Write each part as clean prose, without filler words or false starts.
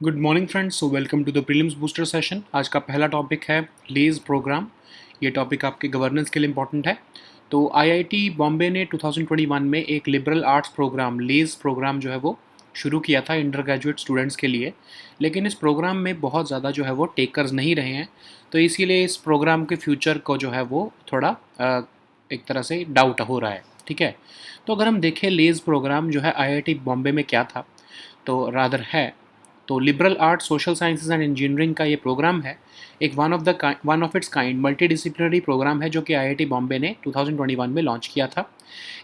Good morning friends, so welcome to the prelims booster session. आज का पहला topic है लेज़ प्रोग्राम। ये टॉपिक आपके गवर्नेंस के लिए इंपॉर्टेंट है। तो आईआईटी बॉम्बे ने 2021 में एक लिबरल आर्ट्स प्रोग्राम लेज़ प्रोग्राम जो है वो शुरू किया था अंडर ग्रेजुएट स्टूडेंट्स के लिए। लेकिन इस प्रोग्राम में बहुत ज़्यादा जो है वो टेकर्स नहीं रहे हैं, तो इसीलिए इस प्रोग्राम के फ्यूचर को जो है वो थोड़ा एक तरह से डाउट हो रहा है। ठीक है, तो अगर हम देखें लेज़ प्रोग्राम जो है आईआईटी बॉम्बे में क्या था, तो रादर है तो liberal arts social sciences and engineering का ये प्रोग्राम है। एक one of its kind multidisciplinary programme है जो कि आईआईटी बॉम्बे ने 2021 में लॉन्च किया था।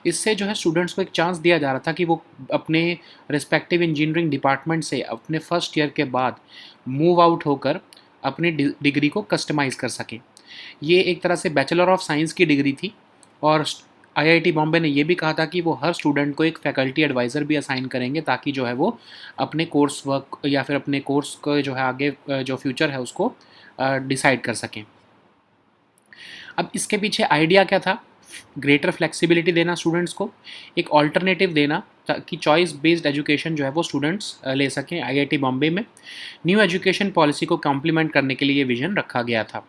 इससे जो है स्टूडेंट्स को एक चांस दिया जा रहा था कि वो अपने रिस्पेक्टिव इंजीनियरिंग डिपार्टमेंट से अपने फर्स्ट ईयर के बाद मूव आउट होकर अपनी डिग्री को कस्टमाइज़ कर सकें। ये एक तरह से बैचलर ऑफ साइंस की डिग्री थी, और आईआईटी बॉम्बे ने ये भी कहा था कि वो हर स्टूडेंट को एक फैकल्टी एडवाइज़र भी असाइन करेंगे, ताकि जो है वो अपने कोर्स वर्क या फिर अपने कोर्स को जो है आगे जो फ्यूचर है उसको डिसाइड कर सकें। अब इसके पीछे आइडिया क्या था? ग्रेटर फ्लेक्सिबिलिटी देना स्टूडेंट्स को, एक ऑल्टरनेटिव देना ताकि चॉइस बेस्ड एजुकेशन जो है वो स्टूडेंट्स ले सकें आईआईटी बॉम्बे में। न्यू एजुकेशन पॉलिसी को कॉम्प्लीमेंट करने के लिए ये विजन रखा गया था।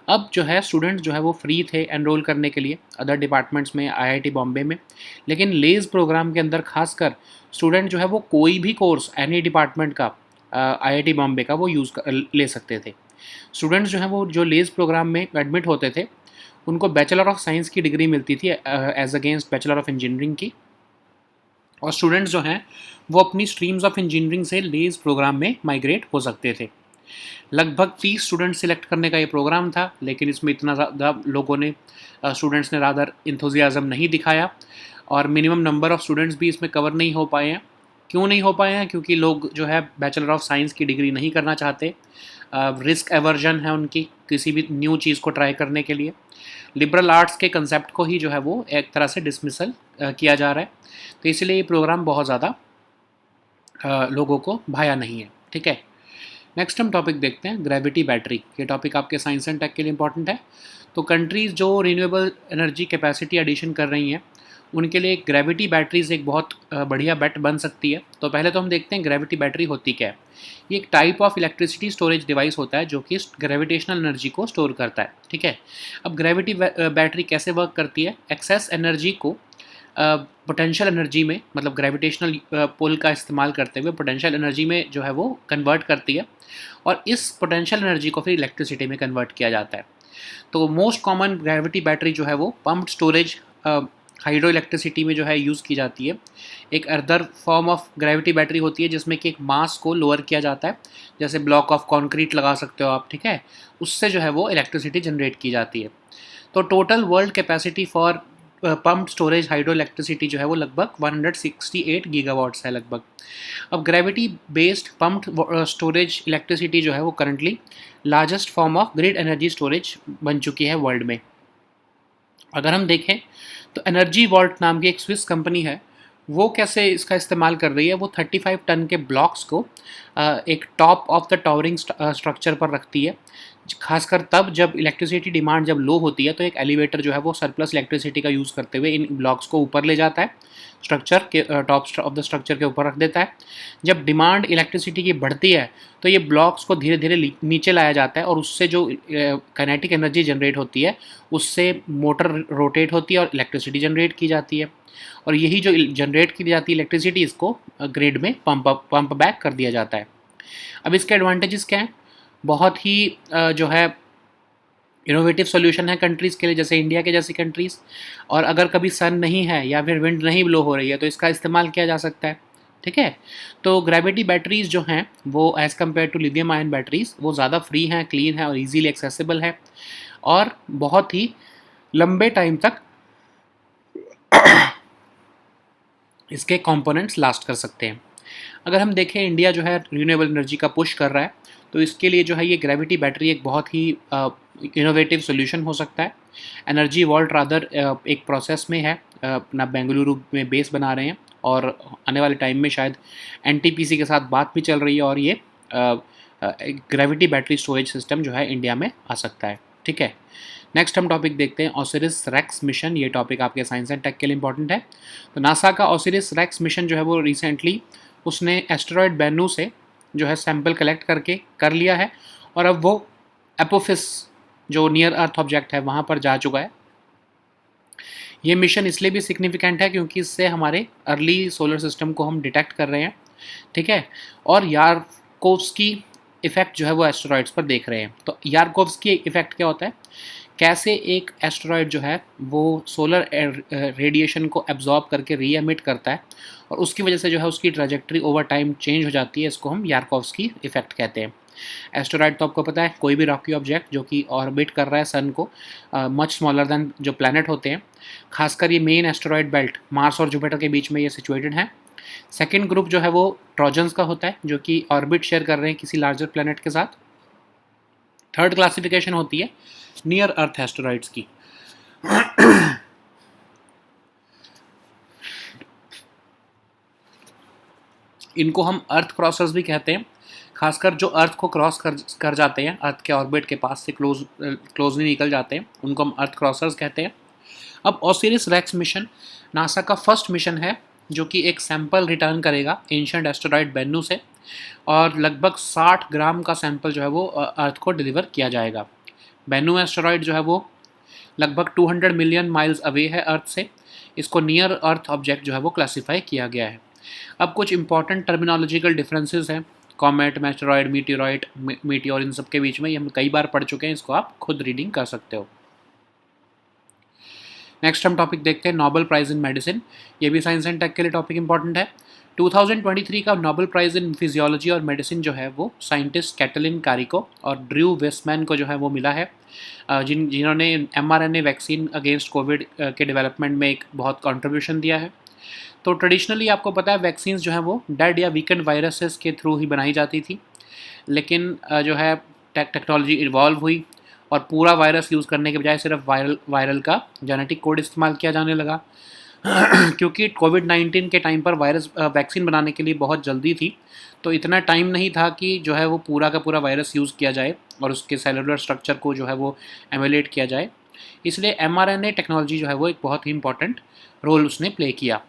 अब जो है स्टूडेंट्स जो है वो फ्री थे एनरोल करने के लिए अदर डिपार्टमेंट्स में आईआईटी बॉम्बे में, लेकिन लेज़ प्रोग्राम के अंदर खासकर स्टूडेंट जो है वो कोई भी कोर्स एनी डिपार्टमेंट का आईआईटी बॉम्बे का वो ले सकते थे। स्टूडेंट्स जो हैं वो जो लेज़ प्रोग्राम में एडमिट होते थे उनको बैचलर ऑफ साइंस की डिग्री मिलती थी as against bachelor of engineering की, और स्टूडेंट्स जो हैं वो अपनी स्ट्रीम्स ऑफ इंजीनियरिंग से लेज़ प्रोग्राम में माइग्रेट हो सकते थे। लगभग 30 स्टूडेंट सिलेक्ट करने का ये प्रोग्राम था, लेकिन इसमें इतना ज़्यादा लोगों ने स्टूडेंट्स ने रादर इंथुजियाज़म नहीं दिखाया, और मिनिमम नंबर ऑफ़ स्टूडेंट्स भी इसमें कवर नहीं हो पाए हैं। क्यों नहीं हो पाए हैं? क्योंकि लोग जो है बैचलर ऑफ साइंस की डिग्री नहीं करना चाहते। रिस्क एवर्जन है उनकी किसी भी न्यू चीज़ को ट्राई करने के लिए। लिबरल आर्ट्स के कंसेप्ट को ही जो है वो एक तरह से डिसमिसल किया जा रहा है, तो इसलिए ये प्रोग्राम बहुत ज़्यादा लोगों को भाया नहीं है। ठीक है, नेक्स्ट हम टॉपिक देखते हैं ग्रेविटी बैटरी। ये टॉपिक आपके साइंस एंड टेक के लिए इंपॉर्टेंट है। तो कंट्रीज़ जो रिन्यूएबल एनर्जी कैपेसिटी एडिशन कर रही हैं उनके लिए ग्रेविटी बैटरीज एक बहुत बढ़िया बेट बन सकती है। तो पहले तो हम देखते हैं ग्रेविटी बैटरी होती क्या है। ये एक type of electricity storage device होता है जो कि ग्रेविटेशनल एनर्जी को स्टोर करता है। ठीक है, अब ग्रेविटी बैटरी कैसे वर्क करती है? एक्सेस एनर्जी को पोटेंशियल एनर्जी में, मतलब ग्रेविटेशनल पुल का इस्तेमाल करते हुए पोटेंशियल एनर्जी में जो है वो कन्वर्ट करती है, और इस पोटेंशियल एनर्जी को फिर इलेक्ट्रिसिटी में कन्वर्ट किया जाता है। तो मोस्ट कॉमन ग्रेविटी बैटरी जो है वो पम्प्ड स्टोरेज हाइड्रो इलेक्ट्रिसिटी में जो है यूज़ की जाती है। एक other form of gravity battery होती है जिसमें कि एक मास को लोअर किया जाता है, जैसे ब्लॉक ऑफ कंक्रीट लगा सकते हो आप। ठीक है, उससे जो है वो इलेक्ट्रिसिटी जनरेट की जाती है। तो total world capacity for pumped storage hydro electricity जो है वो लगभग 168 गीगावाट्स है लगभग। अब gravity based pumped storage electricity जो है वो currently largest form of grid energy storage बन चुकी है वर्ल्ड में। अगर हम देखें तो एनर्जी वॉल्ट नाम की एक स्विस कंपनी है, वो कैसे इसका इस्तेमाल कर रही है। वो 35 टन के ब्लॉक्स को एक top of the towering structure पर रखती है, खासकर तब जब इलेक्ट्रिसिटी डिमांड जब लो होती है, तो एक एलिवेटर जो है वो सरप्लस इलेक्ट्रिसिटी का यूज़ करते हुए इन ब्लॉक्स को ऊपर ले जाता है, स्ट्रक्चर के टॉप ऑफ द स्ट्रक्चर के ऊपर रख देता है। जब डिमांड इलेक्ट्रिसिटी की बढ़ती है तो ये ब्लॉक्स को धीरे धीरे नीचे लाया जाता है, और उससे जो काइनेटिक एनर्जी जनरेट होती है उससे मोटर रोटेट होती है और इलेक्ट्रिसिटी जनरेट की जाती है, और यही जो जनरेट की जाती है इलेक्ट्रिसिटी इसको ग्रिड में पंप बैक कर दिया जाता है। अब इसके एडवांटेजेस क्या हैं? बहुत ही जो है इनोवेटिव सॉल्यूशन है कंट्रीज़ के लिए, जैसे इंडिया के जैसी कंट्रीज़। और अगर कभी सन नहीं है या फिर विंड नहीं ब्लो हो रही है तो इसका इस्तेमाल किया जा सकता है। ठीक है, तो ग्रेविटी बैटरीज़ जो हैं वो as compare to lithium ion batteries वो ज़्यादा फ्री हैं, क्लीन है और ईजीली एक्सेसिबल है, और बहुत ही लंबे टाइम तक इसके कंपोनेंट्स लास्ट कर सकते हैं। अगर हम देखें इंडिया जो है रिन्यूएबल एनर्जी का पुश कर रहा है, तो इसके लिए जो है ये ग्रेविटी बैटरी एक बहुत ही इनोवेटिव सॉल्यूशन हो सकता है। एनर्जी वॉल्ट रादर एक प्रोसेस में है, अपना बेंगलुरु में बेस बना रहे हैं, और आने वाले टाइम में शायद एनटीपीसी के साथ बात भी चल रही है, और ये ग्रेविटी बैटरी स्टोरेज सिस्टम जो है इंडिया में आ सकता है। ठीक है, नेक्स्ट हम टॉपिक देखते हैं ओसिरिस रेक्स मिशन। ये टॉपिक आपके साइंस एंड टेक के लिए इंपॉर्टेंट है। तो नासा का ओसिरिस रेक्स मिशन जो है वो रिसेंटली उसने एस्टेरॉयड बेनू से जो है सैंपल कलेक्ट करके कर लिया है और अब वो एपोफिस जो नियर अर्थ ऑब्जेक्ट है वहाँ पर जा चुका है। ये मिशन इसलिए भी सिग्निफिकेंट है क्योंकि इससे हमारे अर्ली सोलर सिस्टम को हम डिटेक्ट कर रहे हैं, ठीक है। और यारकोव्स्की इफेक्ट जो है वो एस्टेरॉइड्स पर देख रहे हैं। तो यारकोव्स्की इफेक्ट क्या होता है, कैसे एक एस्टेरॉइड जो है वो सोलर रेडिएशन को एब्जॉर्ब करके री एमिट करता है और उसकी वजह से जो है उसकी ट्रैजेक्टरी ओवर टाइम चेंज हो जाती है, इसको हम यारकोव्स्की इफेक्ट कहते हैं। एस्टेरॉइड तो आपको पता है कोई भी रॉकी ऑब्जेक्ट जो कि ऑर्बिट कर रहा है सन को, मच स्मॉलर देन जो प्लैनेट होते हैं। खासकर ये मेन एस्टेरॉइड बेल्ट मार्स और जुपिटर के बीच में ये सिचुएटेड है। सेकेंड ग्रुप जो है वो ट्रोजन्स का होता है जो कि ऑर्बिट शेयर कर रहे हैं किसी लार्जर प्लैनेट के साथ। थर्ड क्लासिफिकेशन होती है नियर अर्थ एस्टेरॉइड्स की। इनको हम अर्थ क्रॉसर्स भी कहते हैं, खासकर जो अर्थ को क्रॉस कर जाते हैं, अर्थ के ऑर्बिट के पास से क्लोजली निकल जाते हैं, उनको हम अर्थ क्रॉसर्स कहते हैं। अब ओसिरिस रेक्स मिशन नासा का फर्स्ट मिशन है जो कि एक सैंपल रिटर्न करेगा एंशिएंट एस्टेरॉइड बेन्नू से और लगभग 60 ग्राम का सैंपल जो है वो अर्थ को डिलीवर किया जाएगा। बेन्नू एस्टेरॉइड जो है वो लगभग 200 मिलियन माइल्स अवे है अर्थ से। इसको नियर अर्थ ऑब्जेक्ट जो है वो क्लासीफाई किया गया है। अब कुछ इंपॉर्टेंट टर्मिनोलॉजिकल डिफरेंसेस हैं कॉमेट, मेस्टेरॉइड, मीटियोराइट, मीटियोर, इन सब के बीच में ये हम कई बार पढ़ चुके हैं, इसको आप खुद रीडिंग कर सकते हो। नेक्स्ट हम टॉपिक देखते हैं नोबेल प्राइज़ इन मेडिसिन। ये भी साइंस एंड टेक के लिए टॉपिक इंपॉर्टेंट है। 2023 का नोबेल प्राइज़ इन फिजियोलॉजी और मेडिसिन जो है वो साइंटिस्ट कैटलिन कारिको और ड्रू वेस्टमैन को जो है वो मिला है, जिन्होंने mRNA वैक्सीन अगेंस्ट कोविड के डेवलपमेंट में एक बहुत कंट्रीब्यूशन दिया है। तो ट्रेडिशनली आपको पता है वैक्सीन जो है वो डेड या वीकेंड वायरसेस के थ्रू ही बनाई जाती थी, लेकिन जो है टेक्नोलॉजी इवॉल्व हुई और पूरा वायरस यूज़ करने के बजाय सिर्फ वायरल का जेनेटिक कोड इस्तेमाल किया जाने लगा। क्योंकि कोविड-19 के टाइम पर वायरस वैक्सीन बनाने के लिए बहुत जल्दी थी, तो इतना टाइम नहीं था कि जो है वो पूरा का पूरा वायरस यूज़ किया जाए और उसके सेलुलर स्ट्रक्चर को जो है वो एमुलेट किया जाए। इसलिए mRNA टेक्नोलॉजी जो है वो एक बहुत ही इंपॉर्टेंट रोल उसने प्ले किया।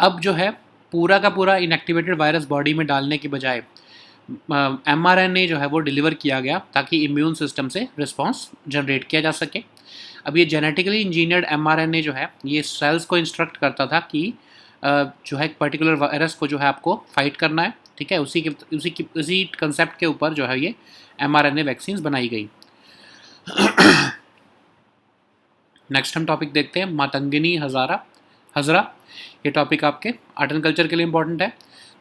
अब जो है पूरा का पूरा इनएक्टिवेटेड वायरस बॉडी में डालने के बजाय mRNA जो है वो डिलीवर किया गया ताकि इम्यून सिस्टम से रिस्पॉन्स जनरेट किया जा सके। अब ये जेनेटिकली इंजीनियर्ड mRNA जो है ये सेल्स को इंस्ट्रक्ट करता था कि जो है एक पर्टिकुलर वायरस को जो है आपको फाइट करना है, ठीक है। उसी कंसेप्ट के ऊपर जो है ये mRNA वैक्सीन बनाई गई। नेक्स्ट हम टॉपिक देखते हैं मातंगिनी हजरा। ये टॉपिक आपके आर्ट एंड कल्चर के लिए इंपॉर्टेंट है।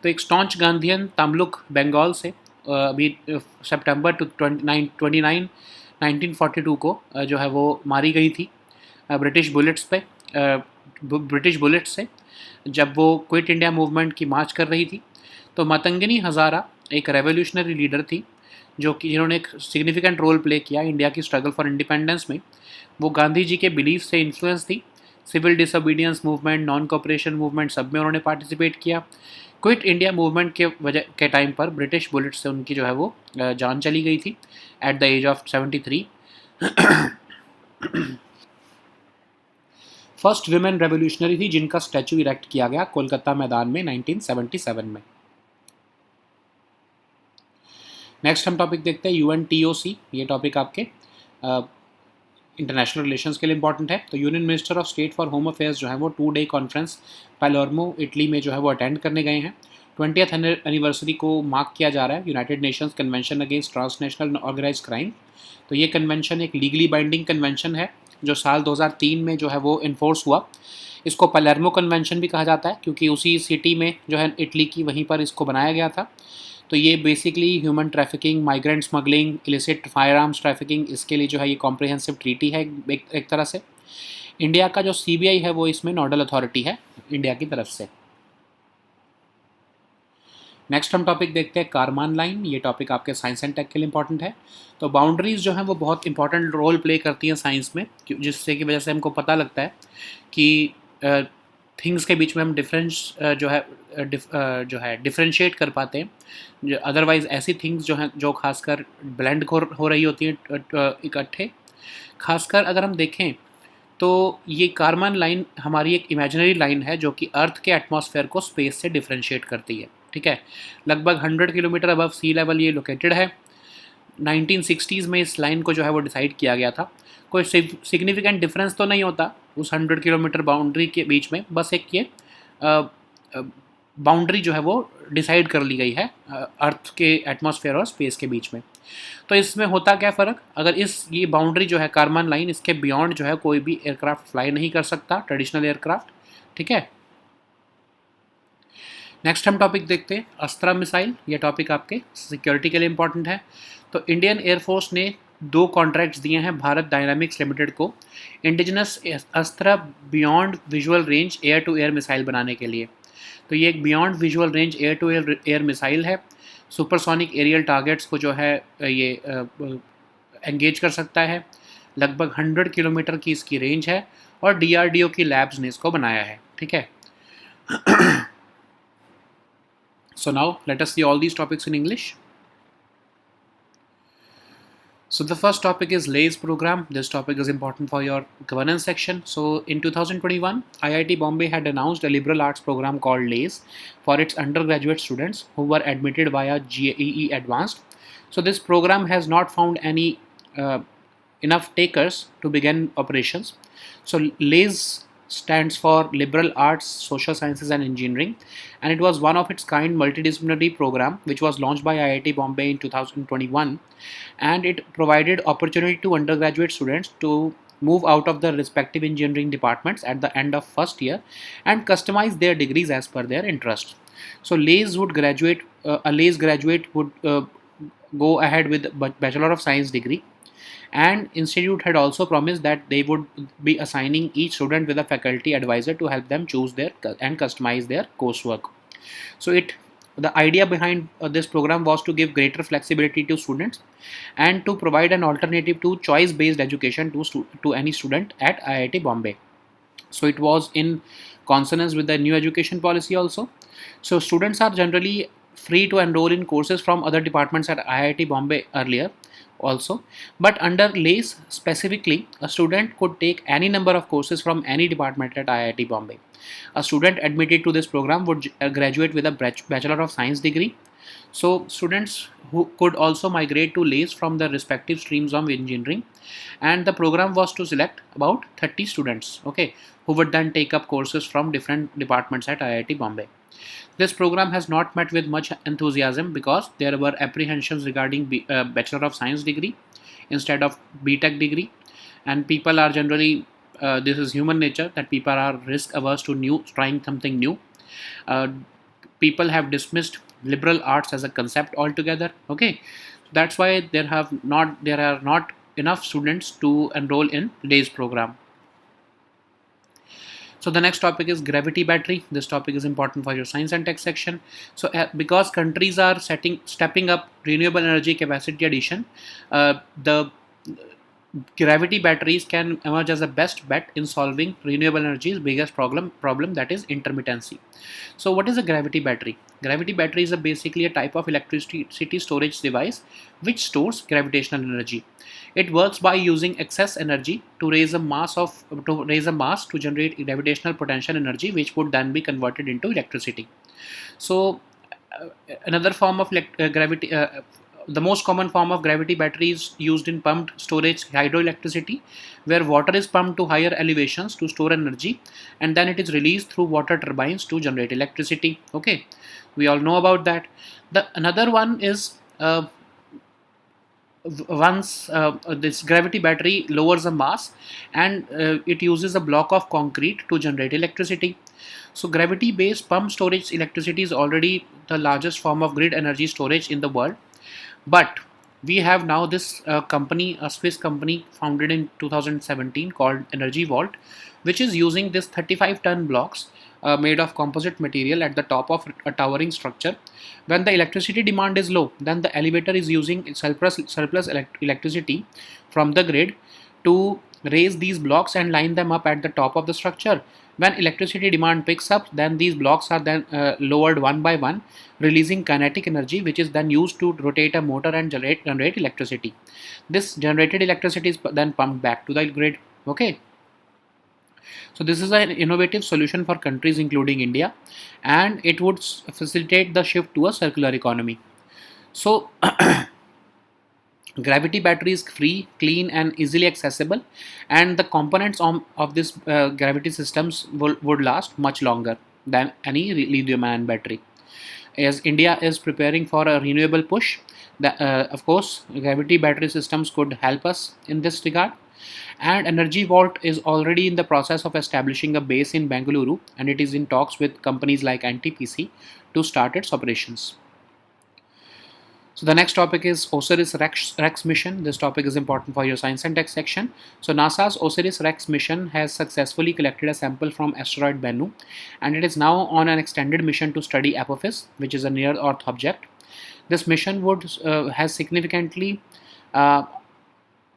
तो एक स्टॉन्च गांधीयन तमलुक बंगाल से अभी सितंबर 29 1942 को जो है वो मारी गई थी ब्रिटिश बुलेट्स से जब वो क्विट इंडिया मूवमेंट की मार्च कर रही थी। तो मातंगिनी हज़ारा एक रेवोल्यूशनरी लीडर थी जिन्होंने एक सिग्निफिकेंट रोल प्ले किया इंडिया की स्ट्रगल फॉर इंडिपेंडेंस में। वो गांधी जी के बिलीफ से इन्फ्लुएंस थी। Civil disobedience movement, non cooperation movement, सब में उन्होंने पार्टिसिपेट किया। क्विट इंडिया मूवमेंट के टाइम पर ब्रिटिश बुलेट से उनकी जो है वो जान चली गई थी at the age of 73। First women revolutionary थी जिनका स्टैचू इरेक्ट किया गया कोलकाता मैदान में 1977 में। नेक्स्ट हम टॉपिक देखते हैं UNTOC। ये टॉपिक आपके इंटरनेशनल रिलेशंस के लिए इंपॉर्टेंट है। तो union minister of state for home affairs जो है वो 2 डे कॉन्फ्रेंस पैलोर्मो इटली में जो है वो अटेंड करने गए हैं। 20th एनिवर्सरी को मार्क किया जा रहा है United Nations convention against transnational organised crime. तो ये कन्वेंशन एक लीगली बाइंडिंग कन्वेंशन है जो साल 2003 में जो है वो इन्फोर्स हुआ। इसको पैलेर्मो कन्वेंशन भी कहा जाता है क्योंकि उसी सिटी में जो है इटली की वहीं पर इसको बनाया गया था। तो ये basically human trafficking, migrant smuggling, illicit fire arms trafficking, इसके लिए जो है ये कॉम्प्रिहेंसिव ट्रीटी है एक तरह से। इंडिया का जो CBI है वो इसमें नोडल अथॉरिटी है इंडिया की तरफ से। नेक्स्ट हम टॉपिक देखते हैं कारमान लाइन। ये टॉपिक आपके साइंस एंड टेक के लिए इंपॉर्टेंट है। तो बाउंड्रीज जो हैं वो बहुत इंपॉर्टेंट रोल प्ले करती हैं साइंस में, जिससे की वजह से हमको पता लगता है कि थिंग्स के बीच में हम डिफरेंशिएट कर पाते हैं। अदरवाइज़ ऐसी थिंग्स जो हैं जो खासकर ब्लेंड हो रही होती हैं इकट्ठे। खासकर अगर हम देखें तो ये कारमान लाइन हमारी एक इमेजिनरी लाइन है जो कि अर्थ के एटमॉस्फेयर को स्पेस से डिफरेंशिएट करती है। ठीक है, लगभग 100 किलोमीटर अबव सी लेवल ये लोकेटेड है। 1960s में इस लाइन को जो है वो डिसाइड किया गया था। कोई सिग्निफिकेंट डिफरेंस तो नहीं होता उस 100 किलोमीटर बाउंड्री के बीच में, बस एक ये बाउंड्री जो है वो डिसाइड कर ली गई है अर्थ के एटमॉस्फेयर और स्पेस के बीच में। तो इसमें होता क्या फ़र्क, अगर ये बाउंड्री जो है कारमन लाइन, इसके बियॉन्ड जो है कोई भी एयरक्राफ्ट फ्लाई नहीं कर सकता, ट्रेडिशनल एयरक्राफ्ट। ठीक है, नेक्स्ट हम टॉपिक देखते हैं अस्त्रा मिसाइल। ये टॉपिक आपके सिक्योरिटी के लिए इंपॉर्टेंट है। तो इंडियन एयरफोर्स ने 2 कॉन्ट्रैक्ट्स दिए हैं भारत डायनामिक्स लिमिटेड को indigenous Astra beyond visual range air to air missile बनाने के लिए। तो ये एक beyond visual range air to air missile है। सुपरसोनिक एरियल टारगेट्स को जो है ये एंगेज कर सकता है। लगभग 100 किलोमीटर की इसकी रेंज है और DRDO की लैब्स ने इसको बनाया है। ठीक है, so now let us see all these topics in English. So the first topic is LAYS program. This topic is important for your governance section. So in 2021, IIT Bombay had announced a liberal arts program called LAYS for its undergraduate students who were admitted via JEE Advanced. So this program has not found any enough takers to begin operations. So LAYS stands for Liberal Arts, Social Sciences and Engineering, and it was one of its kind multidisciplinary program which was launched by IIT Bombay in 2021, and it provided opportunity to undergraduate students to move out of the respective engineering departments at the end of first year and customize their degrees as per their interest. So LAYS would graduate, a LAYS graduate would go ahead with Bachelor of Science degree, and institute had also promised that they would be assigning each student with a faculty advisor to help them choose their and customize their coursework. So the idea behind this program was to give greater flexibility to students and to provide an alternative to choice based education to any student at IIT Bombay. So it was in consonance with the new education policy also. So students are generally free to enroll in courses from other departments at IIT Bombay earlier also, but under LAYS specifically, a student could take any number of courses from any department at IIT Bombay. A student admitted to this program would graduate with a Bachelor of Science degree. So students who could also migrate to LAYS from the respective streams of engineering, and the program was to select about 30 students, okay, who would then take up courses from different departments at IIT Bombay. This program has not met with much enthusiasm because there were apprehensions regarding Bachelor of Science degree instead of BTech degree, and people are generally this is human nature that people are risk averse to trying something new. People have dismissed liberal arts as a concept altogether. Okay, that's why there are not enough students to enroll in LAYS program. So the next topic is gravity battery. This topic is important for your science and tech section. So because countries are stepping up renewable energy capacity addition, the gravity batteries can emerge as the best bet in solving renewable energy's biggest problem, that is intermittency. So what is a gravity battery? Gravity battery is basically a type of electricity storage device which stores gravitational energy. It works by using excess energy to raise a mass to generate gravitational potential energy, which would then be converted into electricity. So another form of gravity the most common form of gravity battery is used in pumped storage hydroelectricity, where water is pumped to higher elevations to store energy, and then it is released through water turbines to generate electricity. Okay, we all know about that. Another one is once this gravity battery lowers a mass, and it uses a block of concrete to generate electricity. So gravity based pump storage electricity is already the largest form of grid energy storage in the world. But we have now this company, a Swiss company founded in 2017 called Energy Vault, which is using this 35-ton blocks made of composite material at the top of a towering structure. When the electricity demand is low, then the elevator is using surplus electricity from the grid to raise these blocks and line them up at the top of the structure. When electricity demand picks up, then these blocks are then lowered one by one, releasing kinetic energy, which is then used to rotate a motor and generate electricity. This generated electricity is then pumped back to the grid. Okay. So this is an innovative solution for countries including India, and it would facilitate the shift to a circular economy. So gravity battery is free, clean, and easily accessible, and the components of this gravity systems would last much longer than any lithium ion battery. As India is preparing for a renewable push, of course, gravity battery systems could help us in this regard. And Energy Vault is already in the process of establishing a base in Bengaluru, and it is in talks with companies like NTPC to start its operations. So the next topic is OSIRIS-REx mission. This topic is important for your science and tech section. So NASA's OSIRIS-REx mission has successfully collected a sample from asteroid Bennu, and it is now on an extended mission to study Apophis, which is a near-Earth object. This mission has significantly uh,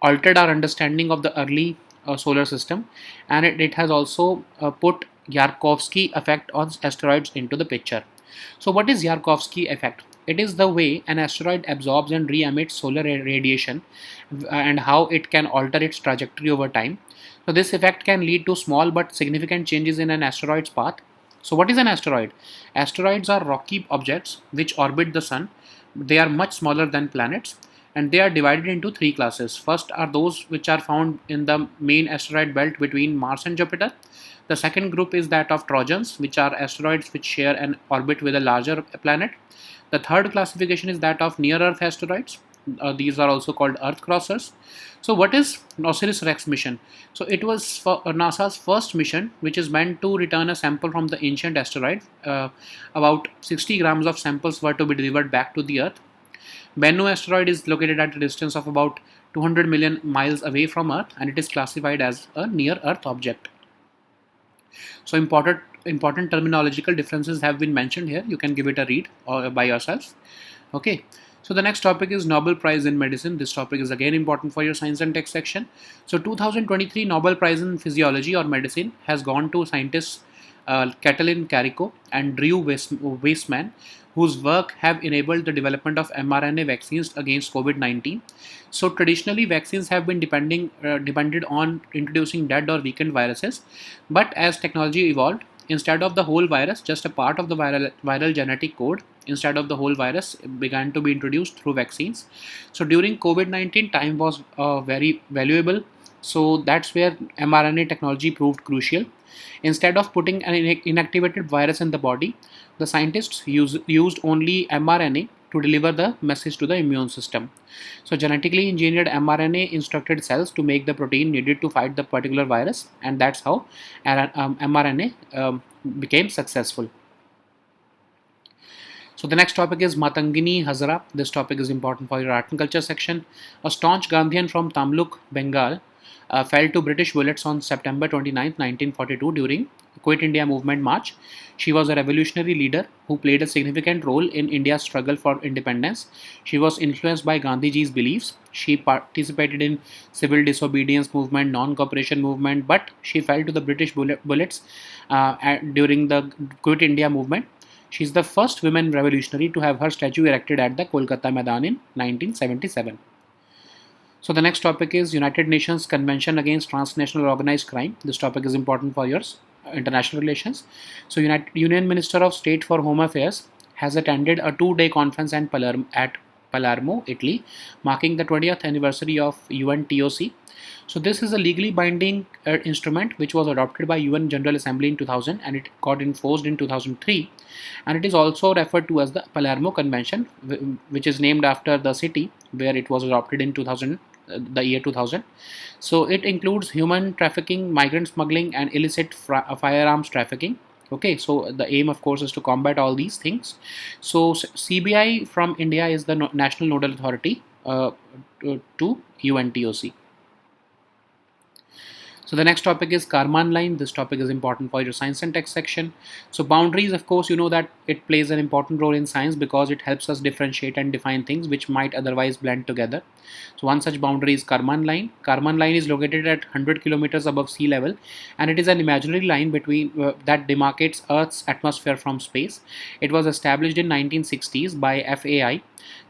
altered our understanding of the early solar system, and it has also put Yarkovsky effect on asteroids into the picture. So what is Yarkovsky effect? It is the way an asteroid absorbs and re-emits solar radiation, and how it can alter its trajectory over time. So this effect can lead to small but significant changes in an asteroid's path. So what is an asteroid? Asteroids are rocky objects which orbit the sun. They are much smaller than planets, and they are divided into three classes. First are those which are found in the main asteroid belt between Mars and Jupiter. The second group is that of Trojans, which are asteroids which share an orbit with a larger planet. The third classification is that of near-Earth asteroids. These are also called Earth crossers. So, what is OSIRIS-REx mission? So, it was for NASA's first mission, which is meant to return a sample from the ancient asteroid. About 60 grams of samples were to be delivered back to the Earth. Bennu asteroid is located at a distance of about 200 million miles away from Earth, and it is classified as a near-Earth object. So important terminological differences have been mentioned here. You can give it a read or by yourself. Okay. So the next topic is Nobel Prize in Medicine. This topic is again important for your science and tech section. So 2023 Nobel Prize in Physiology or Medicine has gone to scientists Katalin Kariko and Drew Weissman, whose work have enabled the development of mRNA vaccines against COVID-19. So traditionally, vaccines have been depended on introducing dead or weakened viruses, but as technology evolved, instead of the whole virus, just a part of the viral genetic code instead of the whole virus began to be introduced through vaccines. So during COVID-19, time was very valuable. So that's where mRNA technology proved crucial. Instead of putting an inactivated virus in the body, the scientists used only mRNA to deliver the message to the immune system. So genetically engineered mRNA instructed cells to make the protein needed to fight the particular virus, and that's how mRNA became successful. So the next topic is Matangini Hazara. This topic is important for your art and culture section. A staunch Gandhian from Tamluk, Bengal, fell to British bullets on September 29, 1942 during Quit India Movement March. She was a revolutionary leader who played a significant role in India's struggle for independence. She was influenced by Gandhiji's beliefs. She participated in civil disobedience movement, non-cooperation movement, but she fell to the British bullets during the Quit India movement. She is the first women revolutionary to have her statue erected at the Kolkata Maidan in 1977. So the next topic is United Nations Convention Against Transnational Organized Crime. This topic is important for your international relations. So Union Minister of State for Home Affairs has attended a 2-day conference at Palermo, Italy, marking the 20th anniversary of UNTOC. So this is a legally binding instrument which was adopted by UN General Assembly in 2000, and it got enforced in 2003, and it is also referred to as the Palermo Convention, which is named after the city where it was adopted in 2000, the year 2000. So it includes human trafficking, migrant smuggling, and illicit firearms trafficking. Okay, so the aim, of course, is to combat all these things. So CBI from India is the national nodal authority to UNTOC. So the next topic is Karman line. This topic is important for your science and tech section. So boundaries, of course, you know that it plays an important role in science because it helps us differentiate and define things which might otherwise blend together. So one such boundary is Karman line. Karman line is located at 100 kilometers above sea level, and it is an imaginary line between that demarcates Earth's atmosphere from space. It was established in 1960s by FAI.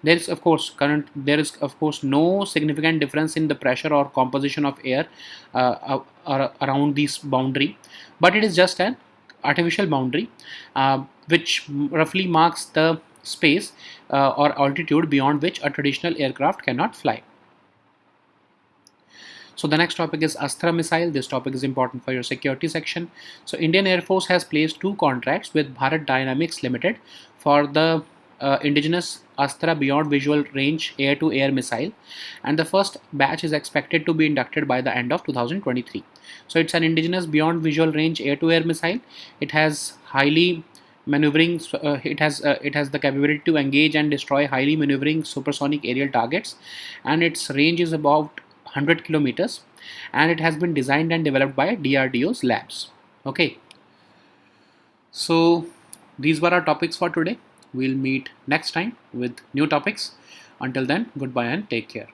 There is of course no significant difference in the pressure or composition of air around this boundary, but it is just an artificial boundary which roughly marks the space or altitude beyond which a traditional aircraft cannot fly. So the next topic is Astra missile. This topic is important for your security section. So Indian Air Force has placed 2 contracts with Bharat Dynamics Limited for the indigenous Astra Beyond Visual Range air-to-air missile, and the first batch is expected to be inducted by the end of 2023. So it's an indigenous Beyond Visual Range air-to-air missile. It has highly maneuvering. It has the capability to engage and destroy highly maneuvering supersonic aerial targets, and its range is about 100 kilometers, and it has been designed and developed by DRDO's labs. Okay, so these were our topics for today. We'll meet next time with new topics. Until then, goodbye and take care.